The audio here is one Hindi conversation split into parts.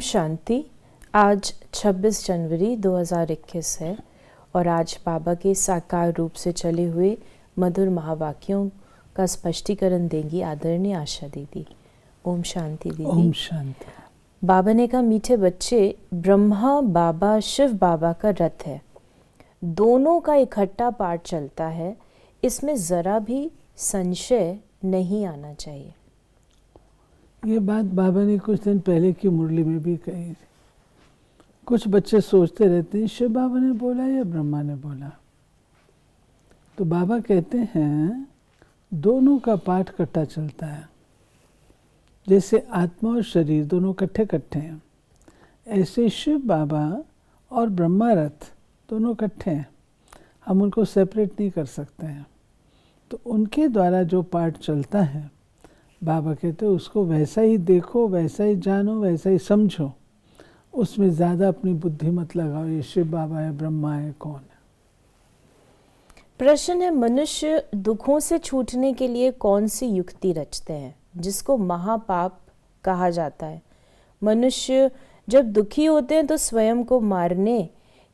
शांति। आज 26 जनवरी 2021 है और आज बाबा के साकार रूप से चले हुए मधुर महावाक्यों का स्पष्टीकरण देंगी आदरणीय आशा दीदी। ओम शांति दीदी। ओम शांति। बाबा ने कहा, मीठे बच्चे, ब्रह्मा बाबा शिव बाबा का रथ है, दोनों का इकट्ठा पाठ चलता है, इसमें ज़रा भी संशय नहीं आना चाहिए। ये बात बाबा ने कुछ दिन पहले की मुरली में भी कही थी। कुछ बच्चे सोचते रहते हैं शिव बाबा ने बोला या ब्रह्मा ने बोला, तो बाबा कहते हैं दोनों का पाठ इकट्ठा चलता है। जैसे आत्मा और शरीर दोनों इकट्ठे हैं, ऐसे शिव बाबा और ब्रह्मा रथ दोनों इकट्ठे हैं, हम उनको सेपरेट नहीं कर सकते हैं। तो उनके द्वारा जो पाठ चलता है, बाबा कहते हैं उसको वैसा ही देखो, वैसा ही जानो, वैसा ही समझो, उसमें ज़्यादा अपनी बुद्धि मत लगाओ ये शिव बाबा है, ब्रह्मा है, कौन है। प्रश्न है, मनुष्य दुखों से छूटने के लिए कौन सी युक्ति रचते हैं जिसको महापाप कहा जाता है। मनुष्य जब दुखी होते हैं तो स्वयं को मारने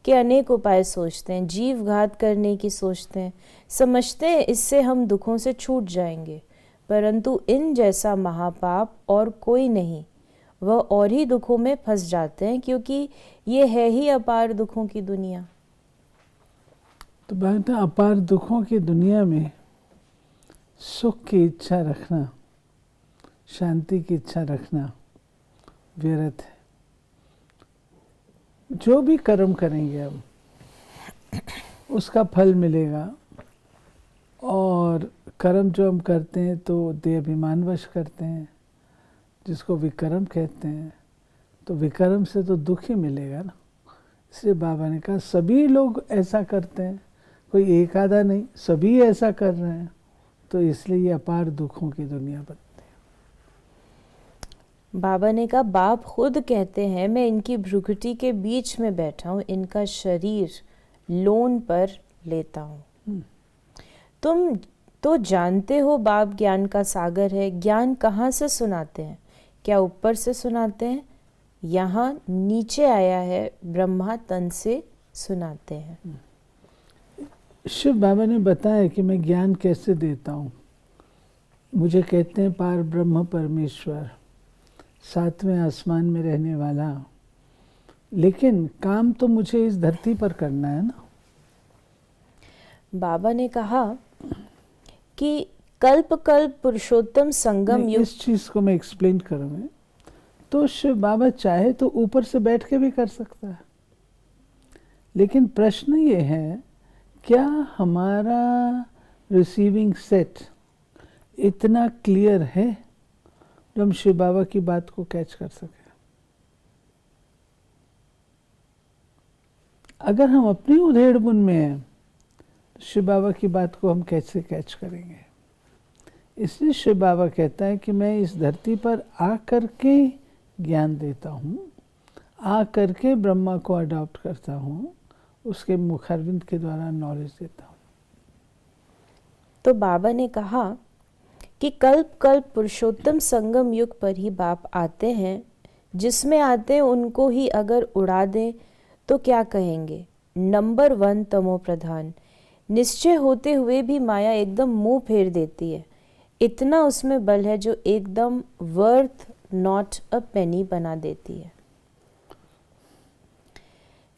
के अनेक उपाय सोचते हैं, जीव घात करने की सोचते हैं, समझते हैं इससे हम दुखों से छूट जाएंगे, परंतु इन जैसा महापाप और कोई नहीं, वह और ही दुखों में फंस जाते हैं, क्योंकि ये है ही अपार दुखों की दुनिया। तो बात है अपार दुखों की दुनिया में सुख की इच्छा रखना, शांति की इच्छा रखना व्यर्थ है। जो भी कर्म करेंगे हम उसका फल मिलेगा, और कर्म जो हम करते हैं तो देह अभिमानवश करते हैं, जिसको विकर्म कहते हैं, तो विकर्म से तो दुख ही मिलेगा ना। इसलिए बाबा ने कहा सभी लोग ऐसा करते हैं, कोई एक आधा नहीं, सभी ऐसा कर रहे हैं, तो इसलिए ये अपार दुखों की दुनिया बनती है। बाबा ने कहा, बाप खुद कहते हैं मैं इनकी भ्रुकुटी के बीच में बैठा हूँ, इनका शरीर लोन पर लेता हूँ। तुम तो जानते हो बाप ज्ञान का सागर है, ज्ञान कहाँ से सुनाते हैं? क्या ऊपर से सुनाते हैं? यहाँ नीचे आया है, ब्रह्मा तन से सुनाते हैं। शिव बाबा ने बताया कि मैं ज्ञान कैसे देता हूँ। मुझे कहते हैं पार ब्रह्म परमेश्वर, सातवें आसमान में रहने वाला, लेकिन काम तो मुझे इस धरती पर करना है ना। बाबा ने कहा कि कल्प कल्प पुरुषोत्तम संगम युग। इस चीज को मैं एक्सप्लेन करूँगा। तो शिव बाबा चाहे तो ऊपर से बैठ के भी कर सकता है, लेकिन प्रश्न ये है क्या हमारा रिसीविंग सेट इतना क्लियर है जो हम शिव बाबा की बात को कैच कर सके। अगर हम अपनी उधेड़ बुन में हैं तो शिव बाबा की बात को हम कैसे कैच करेंगे। इसलिए शिव बाबा कहता है कि मैं इस धरती पर आ करके ज्ञान देता हूँ, आ करके ब्रह्मा को अडॉप्ट करता हूँ, उसके मुखारविंद के द्वारा नॉलेज देता हूँ। तो बाबा ने कहा कि कल्प कल्प पुरुषोत्तम संगम युग पर ही बाप आते हैं, जिसमें आते हैं उनको ही अगर उड़ा दें तो क्या कहेंगे? नंबर 1 तमो प्रधान। निश्चय होते हुए भी माया एकदम मुंह फेर देती है, इतना उसमें बल है जो एकदम वर्थ नॉट अ पेनी बना देती है।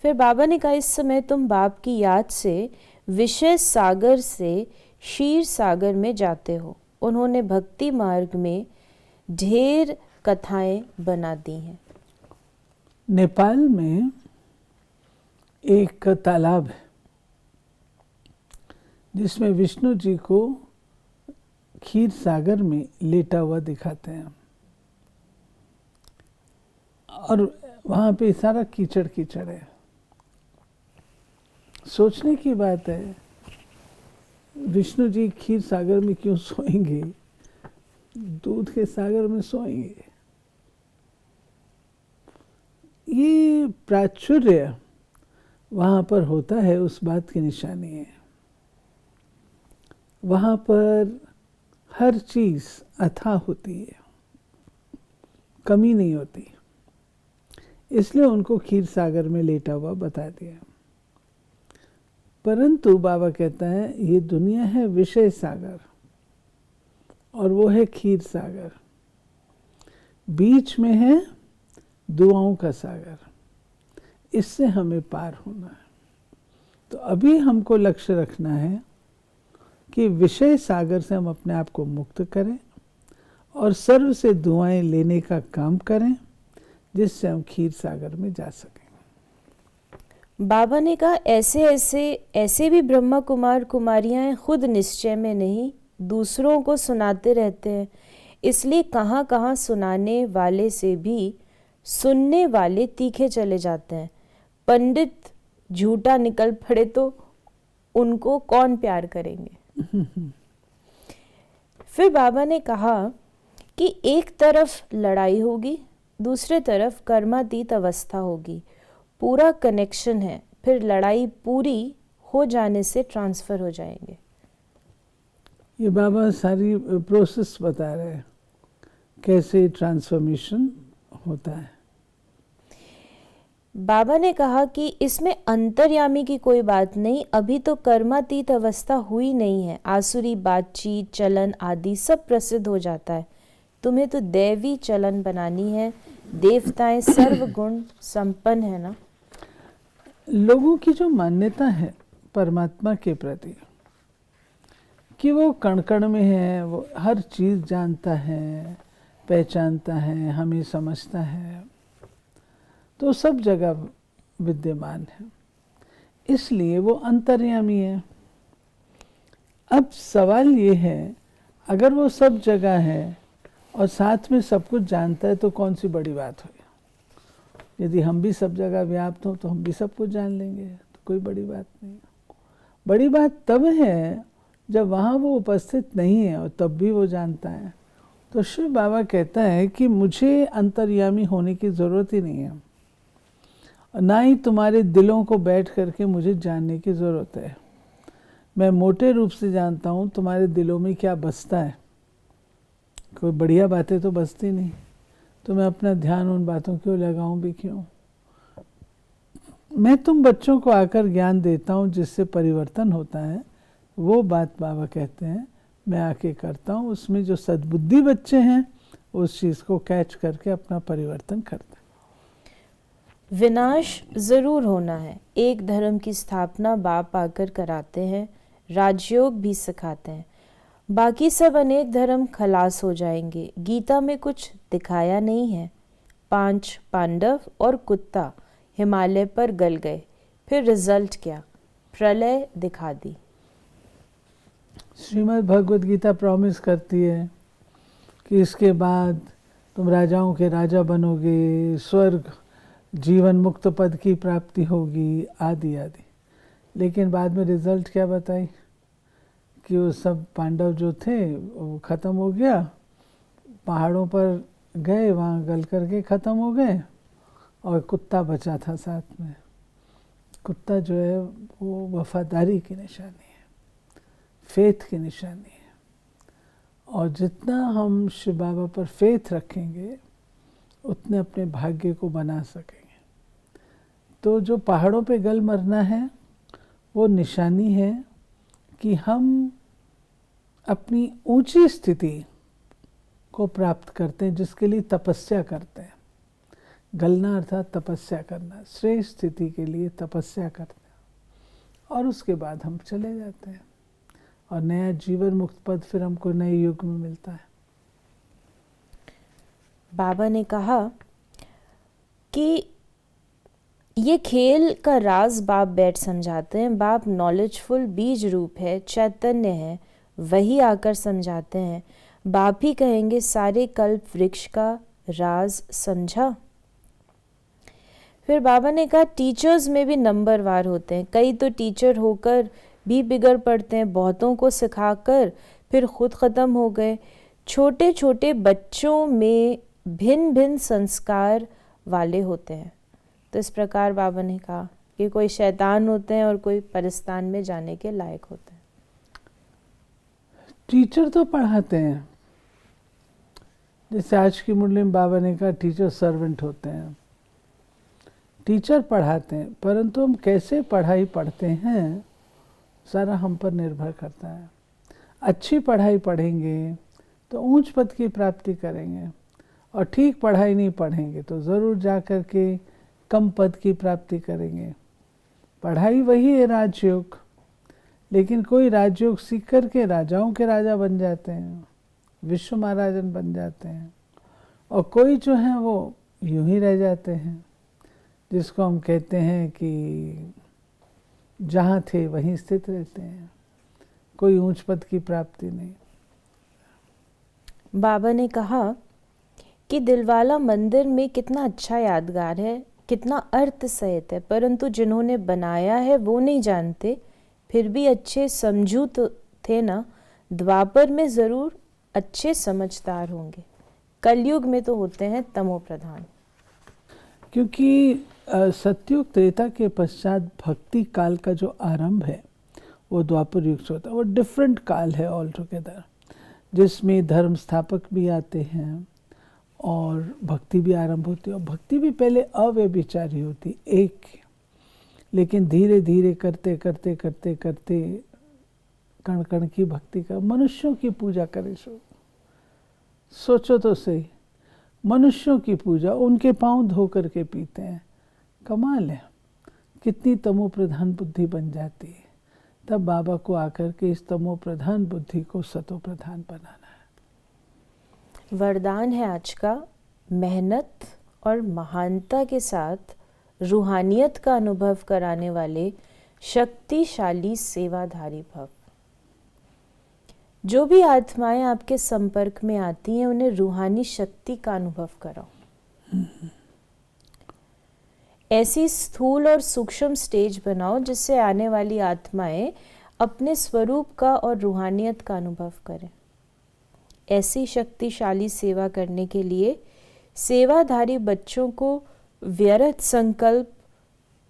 फिर बाबा ने कहा, इस समय तुम बाप की याद से विषय सागर से क्षीर सागर में जाते हो। उन्होंने भक्ति मार्ग में ढेर कथाएं बना दी हैं। नेपाल में एक तालाब है जिसमें विष्णु जी को क्षीर सागर में लेटा हुआ दिखाते हैं, और वहाँ पे सारा कीचड़ कीचड़ है। सोचने की बात है, विष्णु जी क्षीर सागर में क्यों सोएंगे, दूध के सागर में सोएंगे। ये प्राचुर्य वहाँ पर होता है, उस बात की निशानी है। वहाँ पर हर चीज़ अथाह होती है, कमी नहीं होती। इसलिए उनको क्षीर सागर में लेटा हुआ बता दिया। परंतु बाबा कहता है ये दुनिया है विषय सागर और वो है क्षीर सागर, बीच में है दुआओं का सागर, इससे हमें पार होना है। तो अभी हमको लक्ष्य रखना है कि विषय सागर से हम अपने आप को मुक्त करें और सर्व से दुआएं लेने का काम करें, जिससे हम क्षीर सागर में जा सकें। बाबा ने कहा ऐसे भी ब्रह्मा कुमार कुमारियां खुद निश्चय में नहीं, दूसरों को सुनाते रहते हैं, इसलिए कहाँ कहाँ सुनाने वाले से भी सुनने वाले तीखे चले जाते हैं। पंडित झूठा निकल पड़े तो उनको कौन प्यार करेंगे। फिर बाबा ने कहा कि एक तरफ लड़ाई होगी, दूसरे तरफ कर्मातीत अवस्था होगी, पूरा कनेक्शन है, फिर लड़ाई पूरी हो जाने से ट्रांसफर हो जाएंगे। ये बाबा सारी प्रोसेस बता रहे हैं कैसे ट्रांसफॉर्मेशन होता है। बाबा ने कहा कि इसमें अंतर्यामी की कोई बात नहीं, अभी तो कर्मातीत अवस्था हुई नहीं है, आसुरी बातचीत चलन आदि सब प्रसिद्ध हो जाता है, तुम्हें तो दैवी चलन बनानी है, देवताएं सर्वगुण संपन्न है ना। लोगों की जो मान्यता है परमात्मा के प्रति कि वो कण कण में है, वो हर चीज़ जानता है, पहचानता है, हमें समझता है, तो सब जगह विद्यमान है, इसलिए वो अंतर्यामी है। अब सवाल ये है, अगर वो सब जगह है और साथ में सब कुछ जानता है तो कौन सी बड़ी बात हुई। यदि हम भी सब जगह व्याप्त हों तो हम भी सब कुछ जान लेंगे, तो कोई बड़ी बात नहीं। बड़ी बात तब है जब वहाँ वो उपस्थित नहीं है और तब भी वो जानता है। तो शिव बाबा कहता है कि मुझे अंतर्यामी होने की ज़रूरत ही नहीं है, और ना ही तुम्हारे दिलों को बैठ करके मुझे जानने की ज़रूरत है। मैं मोटे रूप से जानता हूँ तुम्हारे दिलों में क्या बसता है, कोई बढ़िया बातें तो बसती नहीं, तो मैं अपना ध्यान उन बातों क्यों लगाऊं भी क्यों। मैं तुम बच्चों को आकर ज्ञान देता हूँ जिससे परिवर्तन होता है, वो बात बाबा कहते हैं मैं आके करता हूँ। उसमें जो सद्बुद्धि बच्चे हैं उस चीज़ को कैच करके अपना परिवर्तन करते हैं। विनाश जरूर होना है, एक धर्म की स्थापना बाप आकर कराते हैं, राजयोग भी सिखाते हैं, बाकी सब अनेक धर्म खलास हो जाएंगे। गीता में कुछ दिखाया नहीं है, 5 पांडव और कुत्ता हिमालय पर गल गए, फिर रिजल्ट क्या, प्रलय दिखा दी। श्रीमद् भगवद गीता प्रॉमिस करती है कि इसके बाद तुम राजाओं के राजा बनोगे, स्वर्ग जीवन मुक्त पद की प्राप्ति होगी, आदि आदि। लेकिन बाद में रिजल्ट क्या बताई कि वो सब पांडव जो थे वो ख़त्म हो गया, पहाड़ों पर गए, वहाँ गल करके ख़त्म हो गए, और कुत्ता बचा था साथ में। कुत्ता जो है वो वफादारी की निशानी है, फेथ की निशानी है, और जितना हम शिव बाबा पर फेथ रखेंगे उतने अपने भाग्य को बना सकेंगे। तो जो पहाड़ों पे गल मरना है वो निशानी है कि हम अपनी ऊंची स्थिति को प्राप्त करते हैं, जिसके लिए तपस्या करते हैं। गलना अर्थात तपस्या करना, श्रेष्ठ स्थिति के लिए तपस्या करते हैं, और उसके बाद हम चले जाते हैं और नया जीवन मुक्त पद फिर हमको नए युग में मिलता है। बाबा ने कहा कि ये खेल का राज बाप बैठ समझाते हैं। बाप नॉलेजफुल बीज रूप है, चैतन्य है, वही आकर समझाते हैं। बाप ही कहेंगे सारे कल्प वृक्ष का राज समझा। फिर बाबा ने कहा टीचर्स में भी नंबरवार होते हैं, कई तो टीचर होकर भी बिगड़ पड़ते हैं, बहुतों को सिखाकर फिर खुद ख़त्म हो गए। छोटे छोटे बच्चों में भिन्न भिन्न संस्कार वाले होते हैं। तो इस प्रकार बाबा ने कहा कि कोई शैतान होते हैं और कोई परिस्तान में जाने के लायक होते हैं। टीचर तो पढ़ाते हैं, जैसे आज की मुरली में बाबा ने कहा टीचर सर्वेंट होते हैं, टीचर पढ़ाते हैं, परंतु हम कैसे पढ़ाई पढ़ते हैं सारा हम पर निर्भर करता है। अच्छी पढ़ाई पढ़ेंगे तो ऊंच पद की प्राप्ति करेंगे, और ठीक पढ़ाई नहीं पढ़ेंगे तो ज़रूर जा कर के कम पद की प्राप्ति करेंगे। पढ़ाई वही है राजयोग, लेकिन कोई राजयोग सीख कर के राजाओं के राजा बन जाते हैं, विश्व महाराजन बन जाते हैं, और कोई जो है वो यूं ही रह जाते हैं, जिसको हम कहते हैं कि जहाँ थे वहीं स्थित रहते हैं, कोई ऊंच पद की प्राप्ति नहीं। बाबा ने कहा कि दिलवाला मंदिर में कितना अच्छा यादगार है, कितना अर्थ सहित है, परंतु जिन्होंने बनाया है वो नहीं जानते। फिर भी अच्छे समझू तो थे ना, द्वापर में ज़रूर अच्छे समझदार होंगे, कलयुग में तो होते हैं तमो प्रधान। क्योंकि सतयुग त्रेता के पश्चात भक्ति काल का जो आरंभ है वो द्वापर युग से होता है। वो डिफरेंट काल है ऑल टुगेदर, जिसमें धर्म स्थापक भी आते हैं और भक्ति भी आरंभ होती है। और भक्ति भी पहले अव्यभिचारी होती एक, लेकिन धीरे धीरे करते करते करते करते कण कण की भक्ति का, मनुष्यों की पूजा करे। सोचो तो सही, मनुष्यों की पूजा, उनके पांव धो करके पीते हैं। कमाल है, कितनी तमो प्रधान बुद्धि बन जाती है। तब बाबा को आकर के इस तमो प्रधान बुद्धि को सतो प्रधान बनाना है। वरदान है आज का, मेहनत और महानता के साथ रूहानियत का अनुभव कराने वाले शक्तिशाली सेवाधारी भव। जो भी आत्माएं आपके संपर्क में आती हैं उन्हें रूहानी शक्ति का अनुभव कराओ। ऐसी स्थूल और सूक्ष्म स्टेज बनाओ जिससे आने वाली आत्माएं अपने स्वरूप का और रूहानियत का अनुभव करें। ऐसी शक्तिशाली सेवा करने के लिए सेवाधारी बच्चों को व्यर्थ संकल्प,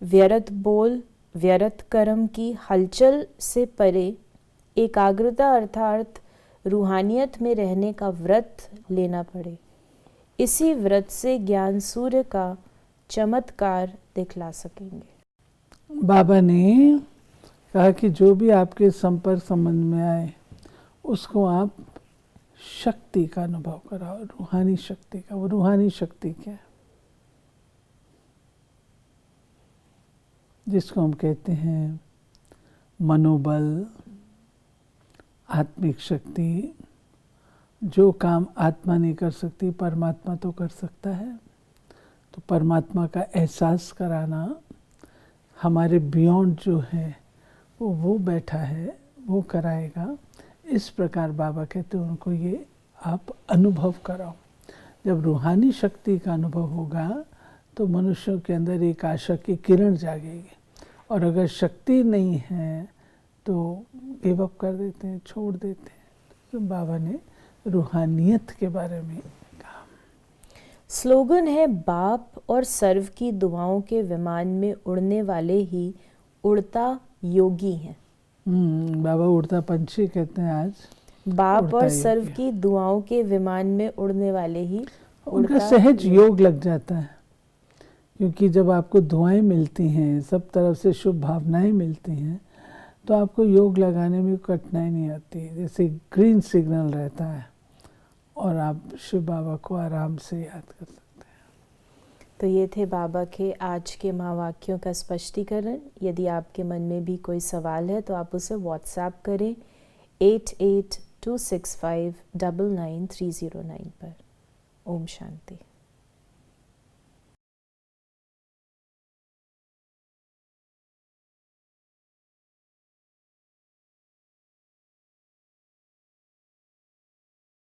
व्यर्थ बोल, व्यर्थ कर्म की हलचल से परे एकाग्रता अर्थात रूहानियत में रहने का व्रत लेना पड़े। इसी व्रत से ज्ञान सूर्य का चमत्कार दिखला सकेंगे। बाबा ने कहा कि जो भी आपके संपर्क संबंध में आए उसको आप शक्ति का अनुभव कराओ, रूहानी शक्ति का। वो रूहानी शक्ति क्या है? जिसको हम कहते हैं मनोबल, आत्मिक शक्ति। जो काम आत्मा नहीं कर सकती परमात्मा तो कर सकता है। तो परमात्मा का एहसास कराना, हमारे बियॉन्ड जो है वो बैठा है, वो कराएगा। इस प्रकार बाबा कहते हैं उनको ये आप अनुभव कराओ। जब रूहानी शक्ति का अनुभव होगा तो मनुष्यों के अंदर एक आशा की किरण जागेगी, और अगर शक्ति नहीं है तो गिव अप कर देते हैं, छोड़ देते हैं। तो बाबा ने रूहानियत के बारे में कहा। स्लोगन है, बाप और सर्व की दुआओं के विमान में उड़ने वाले ही उड़ता योगी हैं। बाबा उड़ता पंछी कहते हैं आज। बाप और सर्व की दुआओं के विमान में उड़ने वाले ही उनका सहज योग लग जाता है। क्योंकि जब आपको दुआएं मिलती हैं, सब तरफ से शुभ भावनाएं मिलती हैं, तो आपको योग लगाने में कठिनाई नहीं आती। जैसे ग्रीन सिग्नल रहता है और आप शिव बाबा को आराम से याद कर सकते हैं। तो ये थे बाबा के आज के महावाक्यों का स्पष्टीकरण। यदि आपके मन में भी कोई सवाल है तो आप उसे व्हाट्सएप करें 8826599309 पर। ओम शांति।